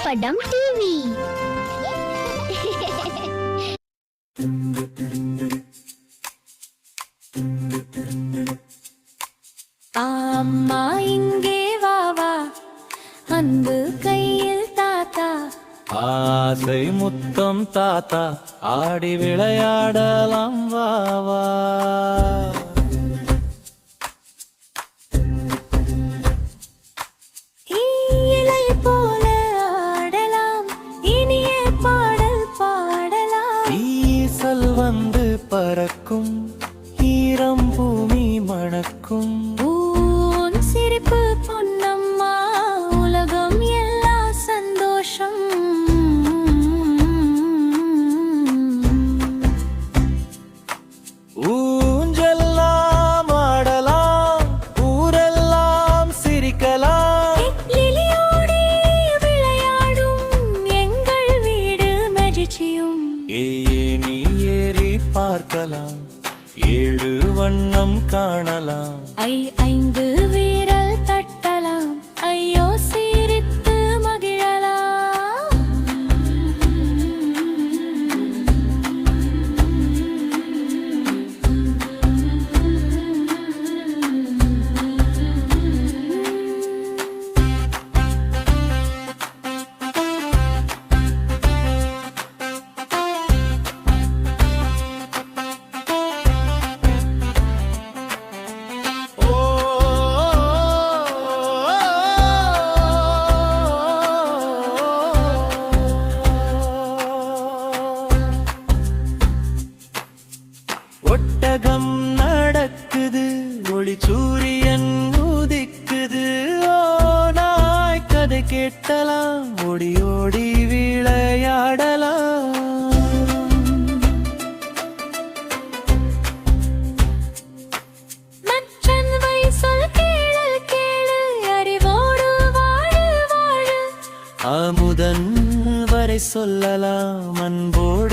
படம் டிவி. அம்மா இங்கே வா வா, அன்பு கையில் தாத்தா, ஆசை முத்தம் தாத்தா, ஆடி விளையாடலாம் வா வா. இலை போல ஆடலாம், இனிய பாடல் பாடலாம். ஈசல் வந்து பறக்கும், ஈரம் பூமி மணக்கும். உன் சிரிப்பு பொன்னம்மா, உலகம் எல்லா சந்தோஷம். ஊஞ்செல்லாம் ஆடலாம், ஊரெல்லாம் சிரிக்கலாம். லிலியோடி விளையாடும் எங்கள் வீடு மகிழ்ச்சியும். நீ ஏறி பார்க்கலாம், ஏழு வண்ணம் காணலாம். ஐந்து வீரல் தட்டலாம், ஐயோ சிரித்து மகிழலாம். ஒட்டகம் நடக்குது, ஒளி சூரியன் உதிக்குது. ஓ நாய் கதை கேட்டலாம், ஓடி ஓடி விளையாடலாம். மச்சன் வயசொல் கேளு கேளு, அறிவோடு வாழு வாழு. அமுதன் வரை சொல்லலாம், அன்போடு